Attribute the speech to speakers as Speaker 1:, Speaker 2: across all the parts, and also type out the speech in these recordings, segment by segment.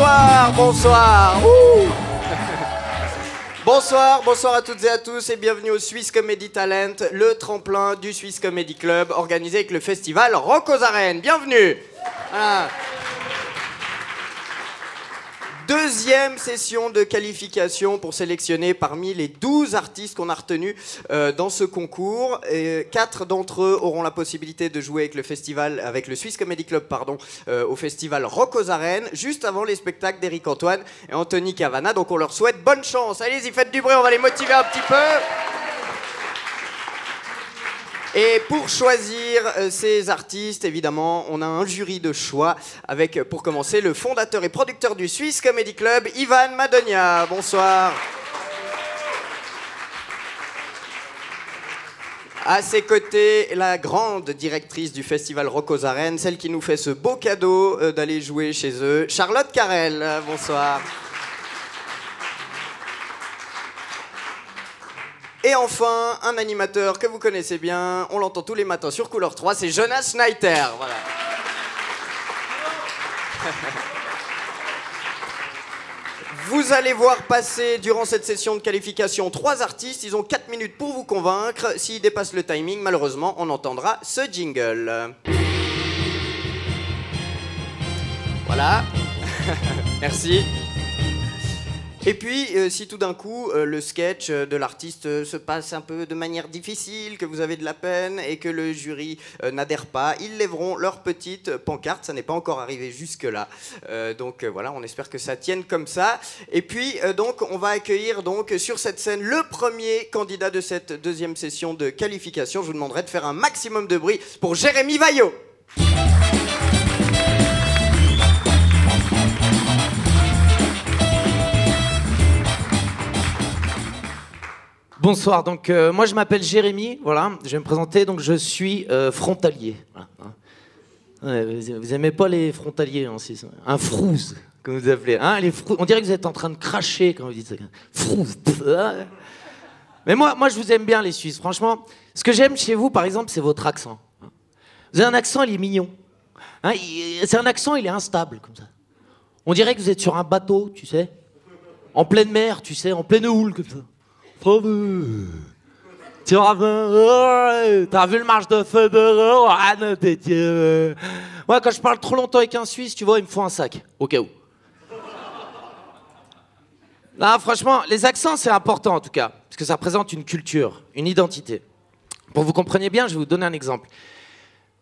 Speaker 1: Bonsoir, bonsoir. Ouh. Bonsoir, bonsoir à toutes et à tous et bienvenue au Swiss Comedy Talent, le tremplin du Swiss Comedy Club organisé avec le festival Rock aux Arènes. Bienvenue. Voilà. Deuxième session de qualification pour sélectionner parmi les 12 artistes qu'on a retenus dans ce concours. Et 4 d'entre eux auront la possibilité de jouer avec le festival, avec le Swiss Comedy Club, au festival Rock aux Arènes, juste avant les spectacles d'Éric Antoine et Anthony Cavana. Donc on leur souhaite bonne chance. Allez-y, faites du bruit, on va les motiver un petit peu. Et pour choisir ces artistes, évidemment, on a un jury de choix avec, pour commencer, le fondateur et producteur du Swiss Comedy Club, Ivan Madonia. Bonsoir. À ses côtés, la grande directrice du festival Rock aux Arènes, celle qui nous fait ce beau cadeau d'aller jouer chez eux, Charlotte Carrel. Bonsoir. Et enfin, un animateur que vous connaissez bien, on l'entend tous les matins sur Couleur 3, c'est Jonas Schneider. Voilà. Vous allez voir passer durant cette session de qualification 3 artistes, ils ont 4 minutes pour vous convaincre. S'ils dépassent le timing, malheureusement, on entendra ce jingle. Voilà. Merci. Et puis, si tout d'un coup, le sketch de l'artiste se passe un peu de manière difficile, que vous avez de la peine et que le jury n'adhère pas, ils lèveront leur petite pancarte. Ça n'est pas encore arrivé jusque-là. Donc voilà, on espère que ça tienne comme ça. Et puis, donc, on va accueillir donc, sur cette scène le premier candidat de cette deuxième session de qualification. Je vous demanderai de faire un maximum de bruit pour Jérémy Vaillot.
Speaker 2: Bonsoir, donc moi je m'appelle Jérémy, voilà, je vais me présenter, donc je suis frontalier. Voilà. Ouais, vous aimez pas les frontaliers, hein, c'est un frouze, comme vous appelez. Hein, on dirait que vous êtes en train de cracher quand vous dites ça. Frouze. Mais moi je vous aime bien les Suisses, franchement. Ce que j'aime chez vous, par exemple, c'est votre accent. Vous avez un accent, il est mignon. Hein, c'est un accent, il est instable, comme ça. On dirait que vous êtes sur un bateau, tu sais, en pleine mer, tu sais, en pleine houle, comme ça. T'as vu le match de Federer? Ouais, quand je parle trop longtemps avec un Suisse, tu vois, il me faut un sac, au cas où. Là, franchement, les accents, c'est important en tout cas, parce que ça représente une culture, une identité. Pour que vous compreniez bien, je vais vous donner un exemple.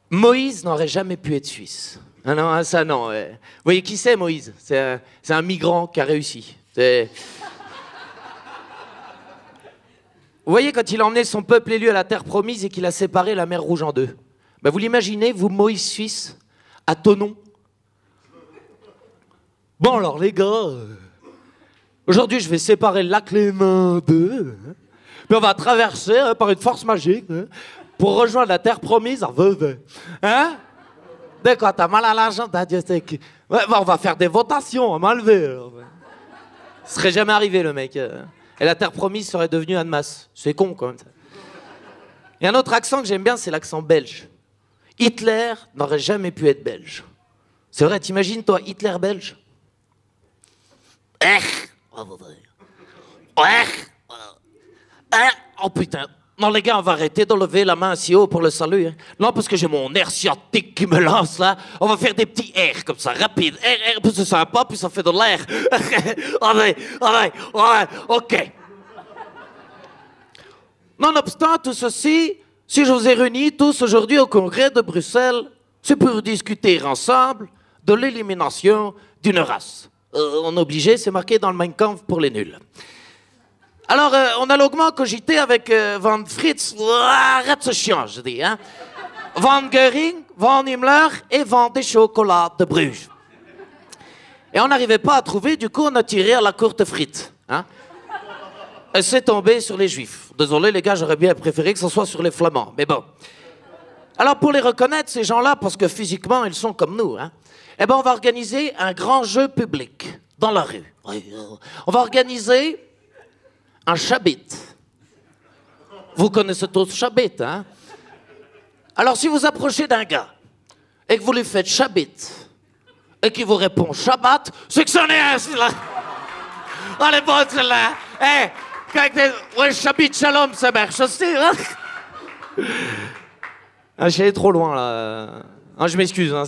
Speaker 2: Moïse n'aurait jamais pu être suisse. Ah non, ça non. Vous voyez qui c'est, Moïse? C'est un migrant qui a réussi. Vous voyez, quand il a emmené son peuple élu à la terre promise et qu'il a séparé la mer Rouge en deux. Ben vous l'imaginez, vous, Moïse suisse, à Thonon? Bon alors les gars, aujourd'hui je vais séparer le lac Léman d'eux, hein, puis on va traverser par une force magique pour rejoindre la terre promise en Vevey. Hein? D'accord, t'as mal à l'argent, t'as dit ouais, on va faire des votations, on va m'enlever. Ce serait jamais arrivé le mec. Et la terre promise serait devenue Annemasse. C'est con, quand même. Il y a un autre accent que j'aime bien, c'est l'accent belge. Hitler n'aurait jamais pu être belge. C'est vrai, t'imagines, toi, Hitler belge? Oh putain. Non, les gars, on va arrêter de lever la main si haut pour le salut. Hein. Non, parce que j'ai mon air sciatique qui me lance, là. On va faire des petits airs comme ça, rapide. Air, puis c'est sympa, puis ça fait de l'air. Allez, ok. Nonobstant tout ceci, si je vous ai réunis tous aujourd'hui au congrès de Bruxelles, c'est pour discuter ensemble de l'élimination d'une race. On est obligé, c'est marqué dans le Mein Kampf pour les nuls. Alors, on a longuement cogité avec Van Fritz, arrête ce chien, je dis, hein. Van Goering, Van Himmler et Van des chocolats de Bruges. Et on n'arrivait pas à trouver, du coup, on a tiré à la courte frite, hein. Et c'est tombé sur les Juifs. Désolé, les gars, j'aurais bien préféré que ce soit sur les Flamands, mais bon. Alors, pour les reconnaître, ces gens-là, parce que physiquement, ils sont comme nous, hein, eh ben, on va organiser un grand jeu public dans la rue. On va organiser un chabit. Vous connaissez tous chabit, hein? Alors, si vous approchez d'un gars et que vous lui faites chabit, et qui vous répond Shabbat, c'est que c'en est un, celle-là. Oh, elle est bonne, celle-là. Hé, ouais, Shabbat Shalom, ça marche aussi, hein. Ah, je suis allé trop loin, là. Ah, je m'excuse, hein,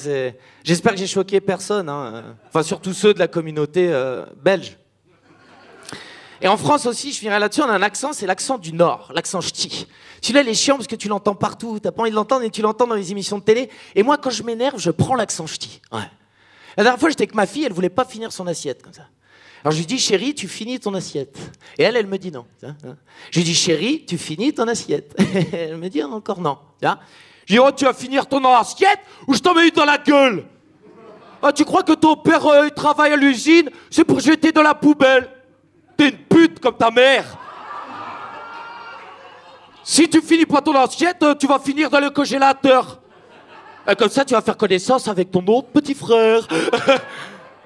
Speaker 2: j'espère que j'ai choqué personne, hein. Enfin, surtout ceux de la communauté belge. Et en France aussi, je finirai là-dessus, on a un accent, c'est l'accent du Nord, l'accent ch'ti. Celui-là, il est chiant parce que tu l'entends partout, t'as pas envie de l'entendre et tu l'entends dans les émissions de télé. Et moi, quand je m'énerve, je prends l'accent ch'ti. Ouais. La dernière fois, j'étais avec ma fille, elle voulait pas finir son assiette comme ça. Alors je lui dis, chérie, tu finis ton assiette. Et elle me dit non. Je lui dis, chérie, tu finis ton assiette. Elle me dit encore non. Je lui dis, oh, tu vas finir ton assiette ou je t'en mets une dans la gueule. Ah, tu crois que ton père il travaille à l'usine, c'est pour jeter dans la poubelle. T'es une pute comme ta mère. Si tu finis pas ton assiette, tu vas finir dans le congélateur. Et comme ça, tu vas faire connaissance avec ton autre petit frère.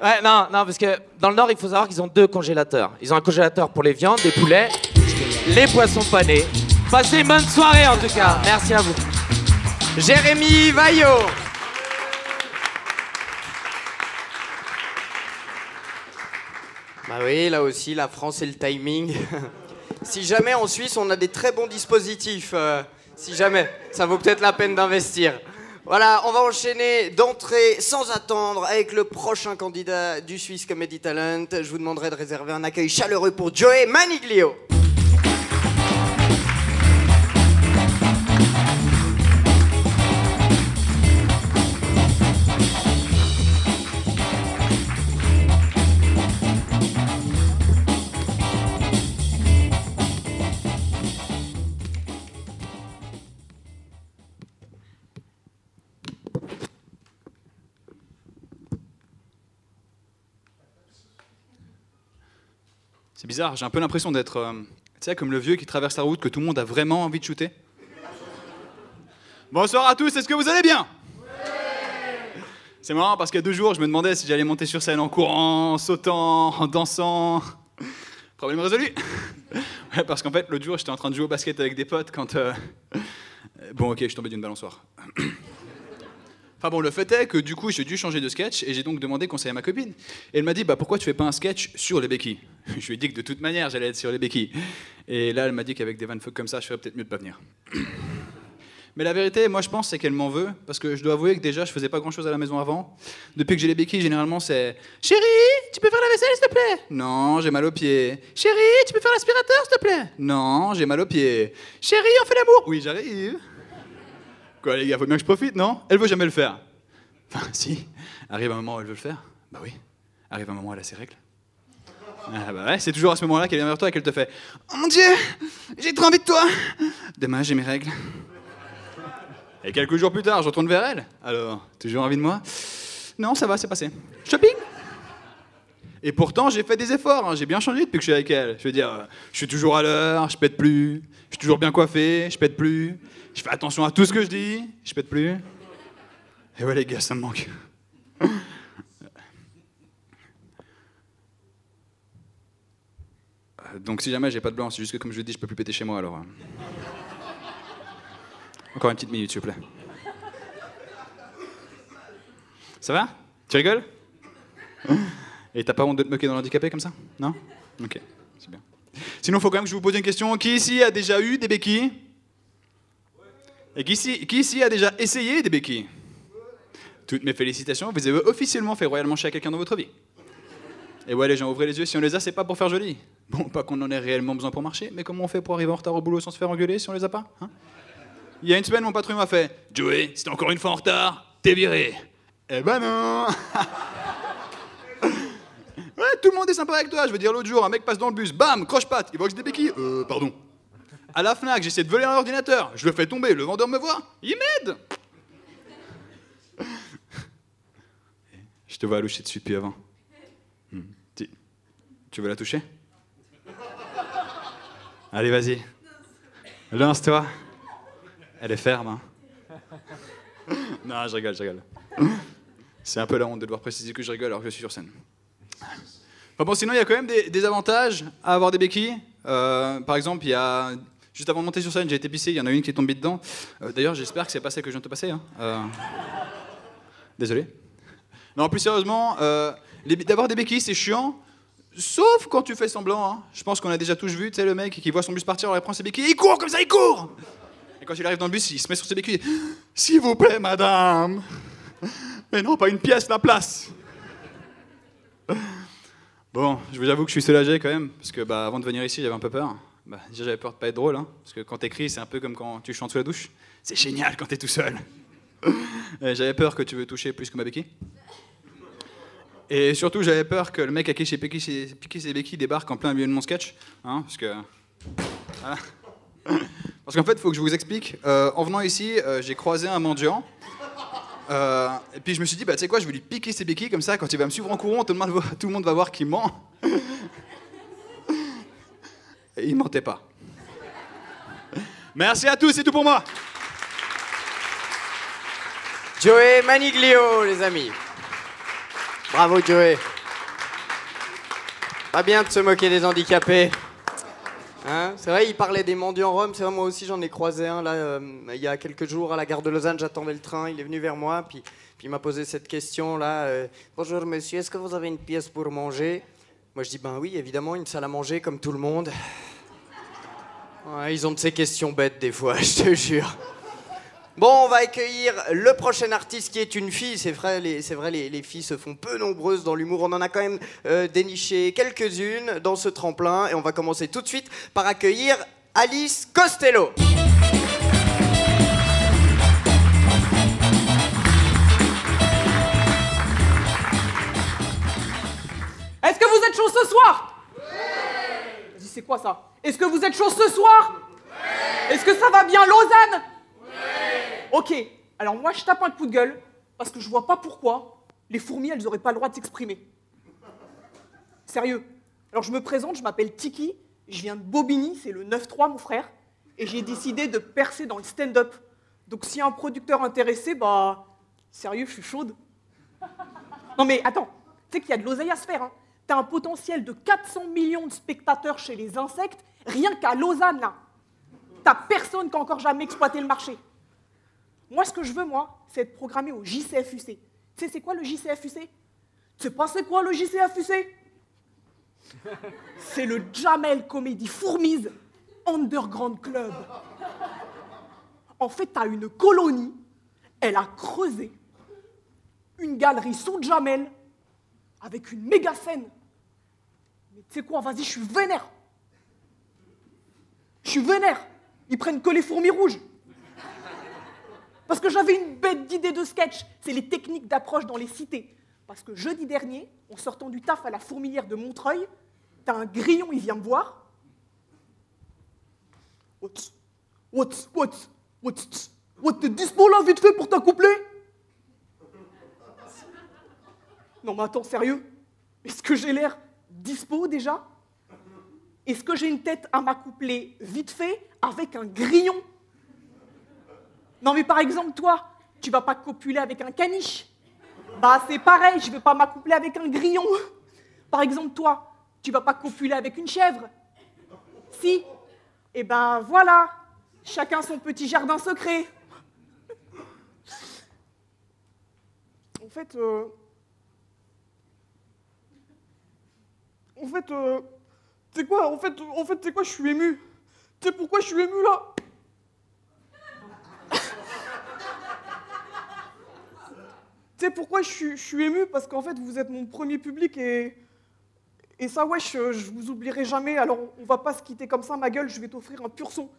Speaker 2: Ouais, non, parce que dans le Nord, il faut savoir qu'ils ont 2 congélateurs. Ils ont un congélateur pour les viandes, les poulets, les poissons panés. Passez une bonne soirée en tout cas. Merci à vous.
Speaker 1: Jérémy Vaillot. Bah oui, là aussi, la France et le timing. Si jamais en Suisse, on a des très bons dispositifs. Si jamais, ça vaut peut-être la peine d'investir. Voilà, on va enchaîner d'entrée sans attendre avec le prochain candidat du Swiss Comedy Talent. Je vous demanderai de réserver un accueil chaleureux pour Joey Maniglio.
Speaker 3: C'est bizarre, j'ai un peu l'impression d'être, tu sais, comme le vieux qui traverse la route que tout le monde a vraiment envie de shooter. Bonsoir à tous, est-ce que vous allez bien? Ouais. C'est marrant parce qu'il y a 2 jours, je me demandais si j'allais monter sur scène en courant, en sautant, en dansant. Problème résolu. Ouais, parce qu'en fait, l'autre jour, j'étais en train de jouer au basket avec des potes quand... Bon, ok, je suis tombé d'une balançoire. Enfin bon, le fait est que du coup, j'ai dû changer de sketch et j'ai donc demandé conseil à ma copine. Et elle m'a dit, bah pourquoi tu fais pas un sketch sur les béquilles? Je lui ai dit que de toute manière, j'allais être sur les béquilles. Et là, elle m'a dit qu'avec des vannes fuck comme ça, je ferais peut-être mieux de pas venir. Mais la vérité, moi je pense, c'est qu'elle m'en veut, parce que je dois avouer que déjà, je faisais pas grand-chose à la maison avant. Depuis que j'ai les béquilles, généralement, c'est « Chérie, tu peux faire la vaisselle, s'il te plaît ?»« Non, j'ai mal aux pieds. »« Chérie, tu peux faire l'aspirateur, s'il te plaît ?»« Non, j'ai mal aux pieds. »« Chérie, on fait l'amour ?»« Oui, j'arrive. » Quoi les gars, faut bien que je profite, non? Elle veut jamais le faire. Enfin, si. Arrive un moment où elle veut le faire. Bah oui. Arrive un moment où elle a ses règles. Ah bah ouais, c'est toujours à ce moment-là qu'elle vient vers toi et qu'elle te fait « Oh mon Dieu, j'ai trop envie de toi. Demain, j'ai mes règles. » Et quelques jours plus tard, je retourne vers elle. Alors, toujours envie de moi? Non, ça va, c'est passé. Shopping? Et pourtant, j'ai fait des efforts, hein. J'ai bien changé depuis que je suis avec elle. Je veux dire, je suis toujours à l'heure, je pète plus. Je suis toujours bien coiffé, je pète plus. Je fais attention à tout ce que je dis, je pète plus. Et ouais les gars, ça me manque. Donc si jamais j'ai pas de blanc, c'est juste que comme je le dis, je peux plus péter chez moi alors. Encore une petite minute s'il vous plaît. Ça va? Tu rigoles? Et t'as pas honte de te moquer dans l'handicapé comme ça? Non? Ok, c'est bien. Sinon faut quand même que je vous pose une question. Qui ici a déjà eu des béquilles? Et qui ici a déjà essayé des béquilles? Toutes mes félicitations, vous avez officiellement fait royalement chier à quelqu'un dans votre vie. Et ouais les gens, ouvrez les yeux, si on les a, c'est pas pour faire joli. Bon, pas qu'on en ait réellement besoin pour marcher, mais comment on fait pour arriver en retard au boulot sans se faire engueuler si on les a pas, hein? Il y a une semaine, mon patron m'a fait « Joey, si t'es encore une fois en retard, t'es viré. » Eh ben non. Ouais, tout le monde est sympa avec toi. Je veux dire, l'autre jour, un mec passe dans le bus, bam, croche-patte, il voit que j'ai des béquilles. Pardon. À la Fnac, j'essaie de voler un ordinateur, je le fais tomber, le vendeur me voit, il m'aide. Je te vois loucher dessus depuis avant. Tu veux la toucher? Allez, vas-y. Lance-toi. Elle est ferme, hein. Non, je rigole. C'est un peu la honte de devoir préciser que je rigole alors que je suis sur scène. Enfin bon, sinon, il y a quand même des avantages à avoir des béquilles. Par exemple, il y a... Juste avant de monter sur scène, j'ai été pissé, il y en a une qui est tombée dedans. D'ailleurs, j'espère que c'est pas celle que je viens de te passer. Hein. Désolé. Non, plus sérieusement, d'avoir des béquilles, c'est chiant. Sauf quand tu fais semblant. Hein. Je pense qu'on a déjà tous vu, tu sais, le mec qui voit son bus partir, il prend ses béquilles, il court comme ça, il court. Et quand il arrive dans le bus, il se met sur ses béquilles. S'il vous plaît, madame. Mais non, pas une pièce, la place. Bon, je vous avoue que je suis soulagé quand même, parce que avant de venir ici, j'avais un peu peur. Déjà, j'avais peur de pas être drôle, hein, parce que quand t'écris, c'est un peu comme quand tu chantes sous la douche. C'est génial quand t'es tout seul. J'avais peur que tu veux toucher plus que ma béquille. Et surtout, j'avais peur que le mec à qui j'ai piqué ses béquilles débarque en plein milieu de mon sketch. Hein, parce que... Voilà. Parce qu'en fait, il faut que je vous explique. En venant ici, j'ai croisé un mendiant. Et puis je me suis dit, tu sais quoi, je vais lui piquer ses béquilles, comme ça, quand il va me suivre en courant, tout le monde va voir qu'il ment. Et il mentait pas. Merci à tous, c'est tout pour moi.
Speaker 1: Joey Maniglio, les amis. Bravo, Joey. Pas bien de se moquer des handicapés. Hein, c'est vrai, il parlait des mendiants roms. C'est vrai, moi aussi, j'en ai croisé un là, il y a quelques jours à la gare de Lausanne. J'attendais le train. Il est venu vers moi, puis il m'a posé cette question là. Bonjour, monsieur, est-ce que vous avez une pièce pour manger? Moi, je dis ben oui, évidemment, une salle à manger comme tout le monde. Ouais, ils ont de ces questions bêtes des fois, je te jure. Bon, on va accueillir le prochain artiste qui est une fille. C'est vrai, les filles se font peu nombreuses dans l'humour. On en a quand même déniché quelques-unes dans ce tremplin. Et on va commencer tout de suite par accueillir Alice Costello.
Speaker 4: Est-ce que vous êtes chaud ce soir? Vas-y, c'est quoi ça? Est-ce que vous êtes chaud ce soir? Est-ce que ça va bien, Lausanne? Ok, alors moi je tape un coup de gueule parce que je vois pas pourquoi les fourmis elles auraient pas le droit de s'exprimer. Sérieux. Alors je me présente, je m'appelle Tiki, je viens de Bobigny, c'est le 9-3 mon frère, et j'ai décidé de percer dans le stand-up. Donc s'il y a un producteur intéressé, sérieux, je suis chaude. Non mais attends, tu sais qu'il y a de l'oseille à se faire, hein. T'as un potentiel de 400 millions de spectateurs chez les insectes, rien qu'à Lausanne là. T'as personne qui a encore jamais exploité le marché. Moi, ce que je veux, c'est être programmé au JCFUC. Tu sais, c'est quoi le JCFUC? Tu sais pas c'est quoi le JCFUC? C'est le Jamel Comedy Fourmise Underground Club. En fait, t'as une colonie, elle a creusé une galerie sous Jamel avec une méga scène. Mais tu sais quoi, vas-y, je suis vénère. Je suis vénère. Ils prennent que les fourmis rouges. Parce que j'avais une bête d'idée de sketch. C'est les techniques d'approche dans les cités. Parce que jeudi dernier, en sortant du taf à la fourmilière de Montreuil, t'as un grillon, il vient me voir. What, t'es dispo là, vite fait, pour t'accoupler? Non mais attends, sérieux? Est-ce que j'ai l'air dispo déjà? Est-ce que j'ai une tête à m'accoupler vite fait avec un grillon? Non mais par exemple, toi, tu vas pas copuler avec un caniche. C'est pareil, je vais pas m'accoupler avec un grillon. Par exemple, toi, tu vas pas copuler avec une chèvre. Si? Eh ben voilà, chacun son petit jardin secret. En fait, tu sais quoi, je suis ému. Tu sais pourquoi je suis ému là? Tu sais pourquoi je suis ému? Parce qu'en fait, vous êtes mon premier public et ça, ouais, je vous oublierai jamais. Alors, on va pas se quitter comme ça, ma gueule, je vais t'offrir un pur son.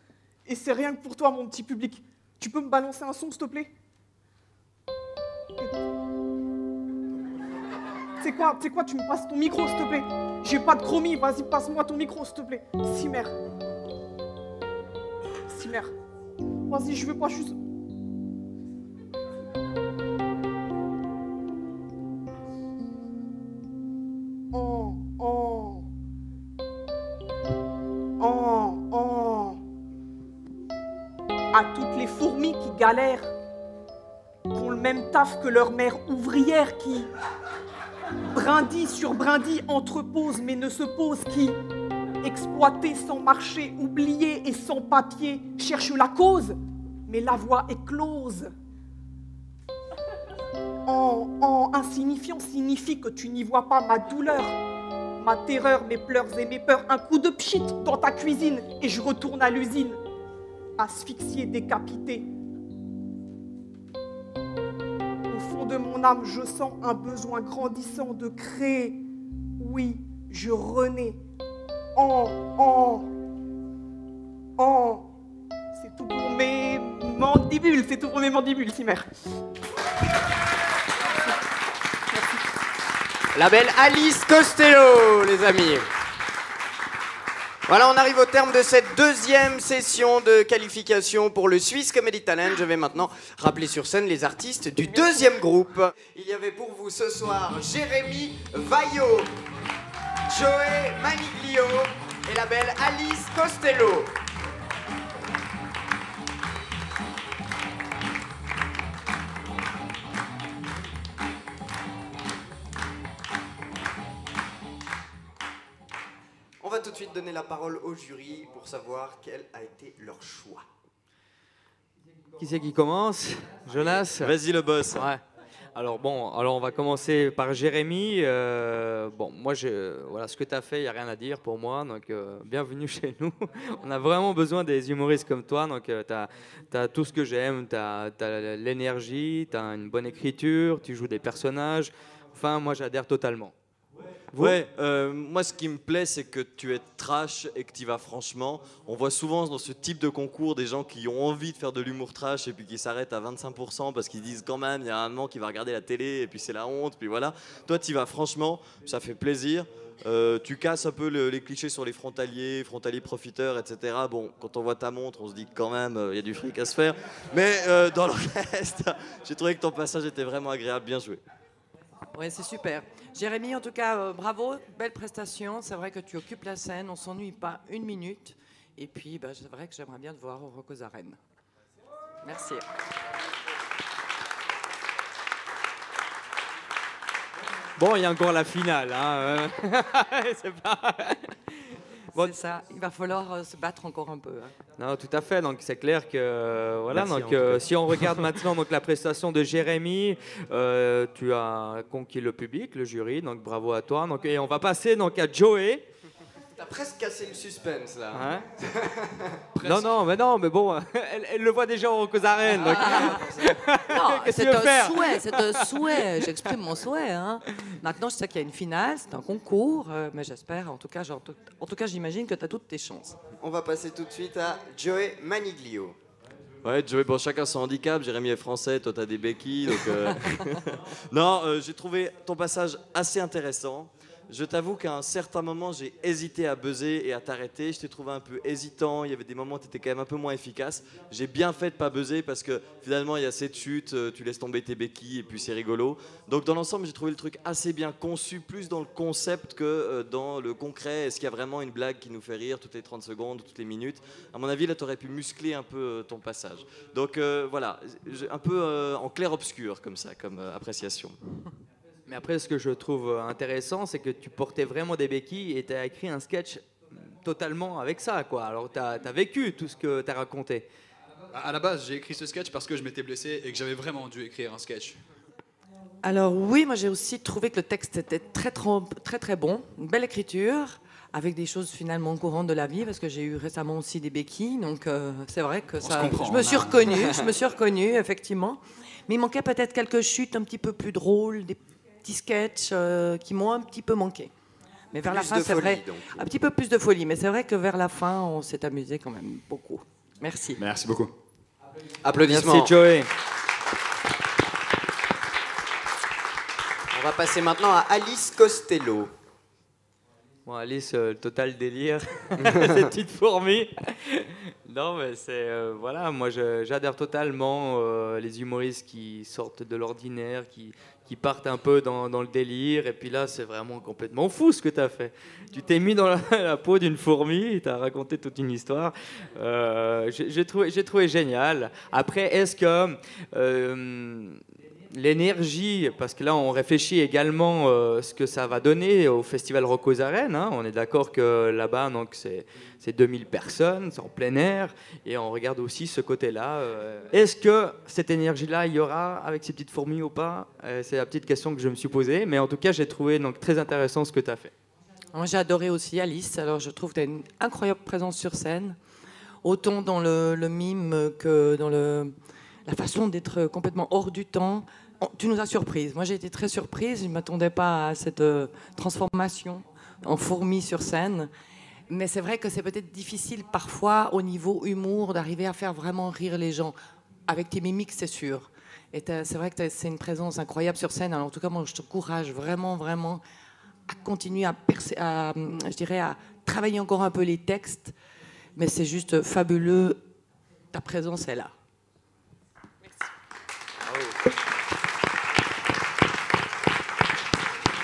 Speaker 4: Et c'est rien que pour toi, mon petit public. Tu peux me balancer un son, s'il te plaît? Tu sais quoi, tu me passes ton micro, s'il te plaît. J'ai pas de chromie, vas-y, passe-moi ton micro, s'il te plaît. Cimer. Vas-y, je veux pas, je suis... À toutes les fourmis qui galèrent, qui ont le même taf que leur mère ouvrière, qui, brindille sur brindille, entrepose mais ne se pose, qui, exploitée sans marché, oubliée et sans papier, cherche la cause, mais la voie est close. Insignifiant signifie que tu n'y vois pas ma douleur, ma terreur, mes pleurs et mes peurs. Un coup de pchit dans ta cuisine et je retourne à l'usine, asphyxié, décapité. Au fond de mon âme, je sens un besoin grandissant de créer. Oui, je renais C'est tout pour mes mandibules, c'est tout pour mes mandibules, Simer.
Speaker 1: La belle Alice Costello, les amis. Voilà, on arrive au terme de cette deuxième session de qualification pour le Swiss Comedy Talent. Je vais maintenant rappeler sur scène les artistes du deuxième groupe. Il y avait pour vous ce soir Jérémy Vaillot, Joey Maniglio et la belle Alice Costello. On va tout de suite donner la parole au jury pour savoir quel a été leur choix.
Speaker 5: Qui c'est qui commence? Jonas?
Speaker 6: Vas-y le boss.
Speaker 5: Ouais. Alors on va commencer par Jérémy. Moi, voilà, ce que tu as fait, il n'y a rien à dire pour moi. Donc, bienvenue chez nous. On a vraiment besoin des humoristes comme toi. Donc, tu as tout ce que j'aime. Tu as l'énergie, tu as une bonne écriture, tu joues des personnages. Enfin, moi, j'adhère totalement.
Speaker 6: Ouais, moi ce qui me plaît c'est que tu es trash et que tu y vas franchement. On voit souvent dans ce type de concours des gens qui ont envie de faire de l'humour trash et puis qui s'arrêtent à 25% parce qu'ils disent quand même il y a un moment qui va regarder la télé et puis c'est la honte, puis voilà. Toi tu y vas franchement, ça fait plaisir. Tu casses un peu les clichés sur les frontaliers profiteurs, etc. Bon, quand on voit ta montre, on se dit que quand même il y a du fric à se faire. Mais dans le reste, j'ai trouvé que ton passage était vraiment agréable, bien joué.
Speaker 7: Oui, c'est super. Jérémy, en tout cas, bravo, belle prestation. C'est vrai que tu occupes la scène, on s'ennuie pas une minute. Et puis, c'est vrai que j'aimerais bien te voir au Rock aux Arènes. Merci.
Speaker 5: Bon, il y a encore la finale. Hein. C'est pas...
Speaker 7: Bon, c'est ça, il va falloir se battre encore un peu. Hein.
Speaker 5: Non, tout à fait. Donc c'est clair que voilà.
Speaker 6: Merci,
Speaker 5: donc si on regarde maintenant donc la prestation de Jérémy, tu as conquis le public, le jury. Donc bravo à toi. Donc et on va passer donc à Joey.
Speaker 1: T'as presque cassé le suspense là.
Speaker 5: Hein? Non, mais bon, elle le voit déjà au Rock aux Arènes. Donc...
Speaker 7: Non,
Speaker 5: qu'est-ce
Speaker 7: c'est
Speaker 5: que tu veux faire?
Speaker 7: C'est un souhait. J'exprime mon souhait. Hein. Maintenant, je sais qu'il y a une finale, c'est un concours, mais j'espère, en tout cas, j'imagine que tu as toutes tes chances.
Speaker 1: On va passer tout de suite à Joey Maniglio.
Speaker 6: Ouais, Joey, bon, chacun son handicap. Jérémy est français, toi t'as des béquilles. Donc, Non, j'ai trouvé ton passage assez intéressant. Je t'avoue qu'à un certain moment, j'ai hésité à buzzer et à t'arrêter. Je t'ai trouvé un peu hésitant. Il y avait des moments où tu étais quand même un peu moins efficace. J'ai bien fait de pas buzzer parce que finalement, il y a cette chute, tu laisses tomber tes béquilles et puis c'est rigolo. Donc dans l'ensemble, j'ai trouvé le truc assez bien conçu, plus dans le concept que dans le concret. Est-ce qu'il y a vraiment une blague qui nous fait rire toutes les 30 secondes, toutes les minutes? À mon avis, là, tu aurais pu muscler un peu ton passage. Donc voilà, un peu en clair-obscur comme ça, comme appréciation.
Speaker 5: Mais après, ce que je trouve intéressant, c'est que tu portais vraiment des béquilles et tu as écrit un sketch totalement avec ça, quoi. Alors, tu as vécu tout ce que tu as raconté.
Speaker 3: À la base, j'ai écrit ce sketch parce que je m'étais blessé et que j'avais vraiment dû écrire un sketch.
Speaker 7: Alors oui, moi j'ai aussi trouvé que le texte était très bon, une belle écriture, avec des choses finalement courantes de la vie, parce que j'ai eu récemment aussi des béquilles, donc c'est vrai que ça, je me suis reconnue, effectivement. Mais il manquait peut-être quelques chutes un petit peu plus drôles, des petits sketchs qui m'ont un petit peu manqué. Mais vers la fin, c'est vrai, un petit peu plus de folie, mais c'est vrai que vers la fin, on s'est amusé quand même beaucoup. Merci.
Speaker 3: Merci beaucoup.
Speaker 1: Applaudissements.
Speaker 5: Merci Joey.
Speaker 1: On va passer maintenant à Alice Costello.
Speaker 5: Bon, Alice, le total délire, cette petite fourmi. Non, mais c'est voilà, moi j'adhère totalement les humoristes qui sortent de l'ordinaire, qui partent un peu dans le délire. Et puis là, c'est vraiment complètement fou ce que tu as fait. Tu t'es mis dans la peau d'une fourmi, tu as raconté toute une histoire. J'ai trouvé génial. Après, est-ce que l'énergie, parce que là on réfléchit également ce que ça va donner au Festival Rock aux Arènes. Hein. On est d'accord que là-bas, donc c'est 2000 personnes, c'est en plein air, et on regarde aussi ce côté-là. Est-ce que cette énergie-là, il y aura avec ces petites fourmis ou pas? C'est la petite question que je me suis posée, mais en tout cas, j'ai trouvé donc très intéressant ce que tu as fait.
Speaker 7: Moi, j'ai adoré aussi Alice. Alors, je trouve que tu as une incroyable présence sur scène, autant dans le mime que dans la façon d'être complètement hors du temps. Tu nous as surprises. Moi, j'ai été très surprise. Je ne m'attendais pas à cette transformation en fourmi sur scène. Mais c'est vrai que c'est peut-être difficile parfois, au niveau humour, d'arriver à faire vraiment rire les gens. Avec tes mimiques, c'est sûr. Et c'est vrai que c'est une présence incroyable sur scène. Alors, en tout cas, moi, je t'encourage vraiment, vraiment à continuer à travailler encore un peu les textes. Mais c'est juste fabuleux. Ta présence est là.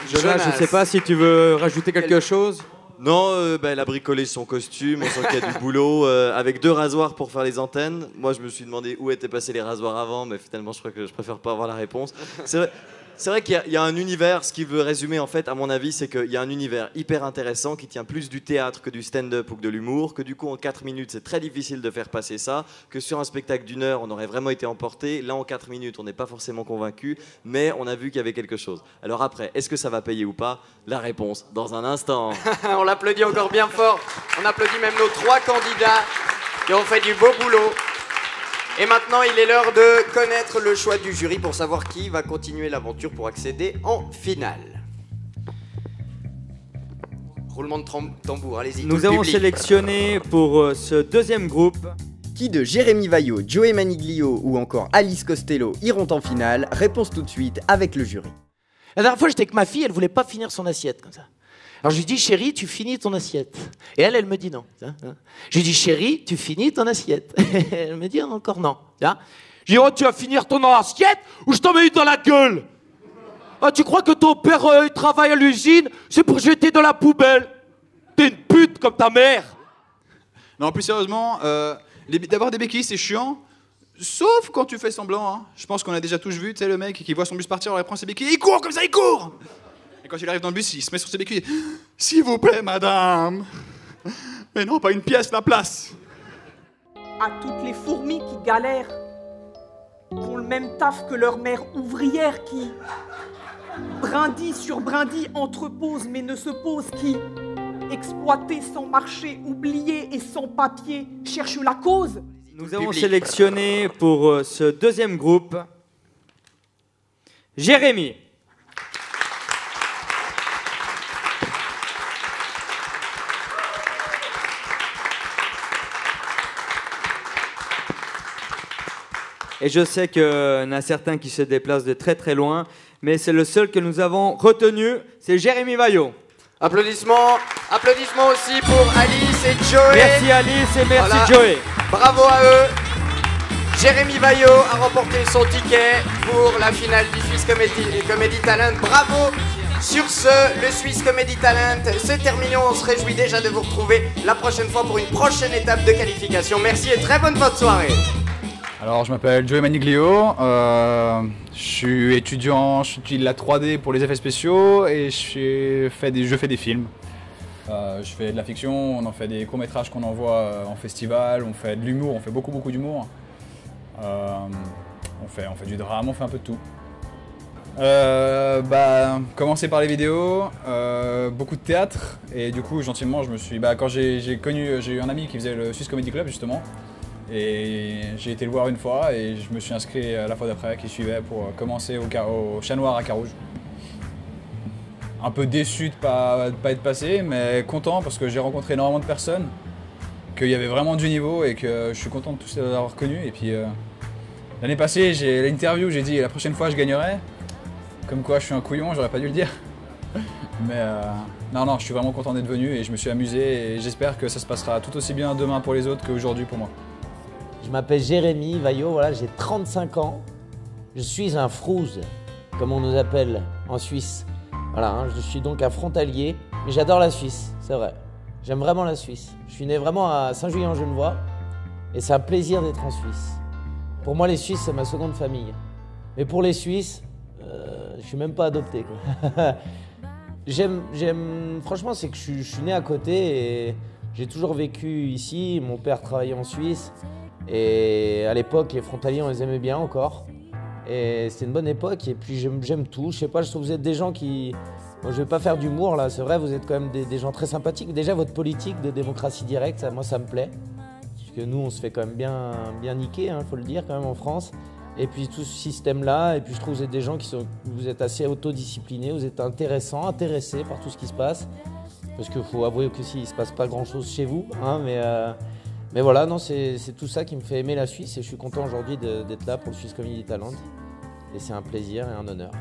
Speaker 5: Jonas, je ne sais pas si tu veux rajouter quelque chose.
Speaker 6: Non, elle a bricolé son costume, on sent qu'il y a du boulot, avec 2 rasoirs pour faire les antennes. Moi, je me suis demandé où étaient passés les rasoirs avant, mais finalement, je crois que je préfère pas avoir la réponse. C'est vrai qu'il y a un univers, ce qui veut résumer, en fait, à mon avis, c'est qu'il y a un univers hyper intéressant qui tient plus du théâtre que du stand-up ou que de l'humour, que du coup, en 4 minutes, c'est très difficile de faire passer ça, que sur un spectacle d'1 heure, on aurait vraiment été emporté. Là, en 4 minutes, on n'est pas forcément convaincu, mais on a vu qu'il y avait quelque chose. Alors après, est-ce que ça va payer ou pas? La réponse, dans un instant.
Speaker 1: On l'applaudit encore bien fort. On applaudit même nos 3 candidats qui ont fait du beau boulot. Et maintenant, il est l'heure de connaître le choix du jury pour savoir qui va continuer l'aventure pour accéder en finale. Roulement de tambour, allez-y.
Speaker 5: Nous avons sélectionné pour ce deuxième groupe.
Speaker 8: Qui de Jérémy Vaillot, Joey Maniglio ou encore Alice Costello iront en finale? Réponse tout de suite avec le jury.
Speaker 2: La dernière fois, j'étais avec ma fille, elle voulait pas finir son assiette comme ça. Alors je lui dis, chérie, tu finis ton assiette. Et elle me dit non. Je lui dis, chérie, tu finis ton assiette. Elle me dit encore non. Je lui dis, oh, tu vas finir ton assiette ou je t'en mets une dans la gueule? Ah, tu crois que ton père il travaille à l'usine, c'est pour jeter dans la poubelle? T'es une pute comme ta mère.
Speaker 3: Non, plus sérieusement, d'avoir des béquilles, c'est chiant. Sauf quand tu fais semblant. Hein. Je pense qu'on a déjà tous vu, tu sais, le mec qui voit son bus partir, il prend ses béquilles, il court comme ça, il court. Et quand il arrive dans le bus, il se met sur ses béquilles. S'il vous plaît, madame. Mais non, pas une pièce, la place.
Speaker 4: À toutes les fourmis qui galèrent, qui ont le même taf que leur mère ouvrière, qui brindille sur brindille entrepose mais ne se pose, qui exploitées sans marché, oubliées et sans papier, cherchent la cause.
Speaker 5: Nous avons sélectionné pour ce deuxième groupe Jérémy. Et je sais qu'il y en a certains qui se déplacent de très très loin, mais c'est le seul que nous avons retenu, c'est Jérémy Vaillot.
Speaker 1: Applaudissements aussi pour Alice et Joey.
Speaker 5: Merci Alice et merci Joey.
Speaker 1: Bravo à eux. Jérémy Vaillot a remporté son ticket pour la finale du Swiss Comedy Talent. Bravo. Sur ce, le Swiss Comedy Talent, c'est terminé. On se réjouit déjà de vous retrouver la prochaine fois pour une prochaine étape de qualification. Merci et très bonne soirée.
Speaker 3: Alors, je m'appelle Joey Maniglio, je suis étudiant, j'utilise la 3D pour les effets spéciaux et je fais des films. Je fais de la fiction, on en fait des courts-métrages qu'on envoie en festival, on fait de l'humour, on fait beaucoup d'humour. On fait du drame, on fait un peu de tout. Commencer par les vidéos, beaucoup de théâtre et du coup gentiment je me suis... quand j'ai eu un ami qui faisait le Swiss Comedy Club justement. Et j'ai été le voir une fois et je me suis inscrit à la fois d'après qui suivait pour commencer au Chat Noir à Carouge. Un peu déçu de pas être passé, mais content parce que j'ai rencontré énormément de personnes, qu'il y avait vraiment du niveau et que je suis content de tous les avoir connus. Et puis l'année passée, j'ai l'interview, j'ai dit la prochaine fois je gagnerai. Comme quoi je suis un couillon, j'aurais pas dû le dire. Mais non, je suis vraiment content d'être venu et je me suis amusé et j'espère que ça se passera tout aussi bien demain pour les autres qu'aujourd'hui pour moi.
Speaker 9: Je m'appelle Jérémy Vaillot, voilà, j'ai 35 ans. Je suis un frouze, comme on nous appelle en Suisse. Voilà, je suis donc un frontalier, mais j'adore la Suisse, c'est vrai. J'aime vraiment la Suisse. Je suis né vraiment à Saint-Julien-en-Genevois et c'est un plaisir d'être en Suisse. Pour moi, les Suisses, c'est ma seconde famille. Mais pour les Suisses, je suis même pas adopté, quoi. Franchement, c'est que je suis né à côté et j'ai toujours vécu ici. Mon père travaillait en Suisse et à l'époque, les frontaliers, on les aimait bien encore. Et c'était une bonne époque et puis j'aime tout. Je sais pas, je trouve que vous êtes des gens qui... Moi, je vais pas faire d'humour là, c'est vrai, vous êtes quand même des gens très sympathiques. Déjà, votre politique de démocratie directe, moi, ça me plaît. Parce que nous, on se fait quand même bien niquer, hein, faut le dire, quand même, en France. Et puis tout ce système-là, et puis je trouve que vous êtes des gens vous êtes assez autodisciplinés, vous êtes intéressés par tout ce qui se passe. Parce qu'il faut avouer que s'il ne se passe pas grand-chose chez vous, hein, mais voilà, non, c'est tout ça qui me fait aimer la Suisse et je suis content aujourd'hui d'être là pour le Swiss Comedy Talent. Et c'est un plaisir et un honneur.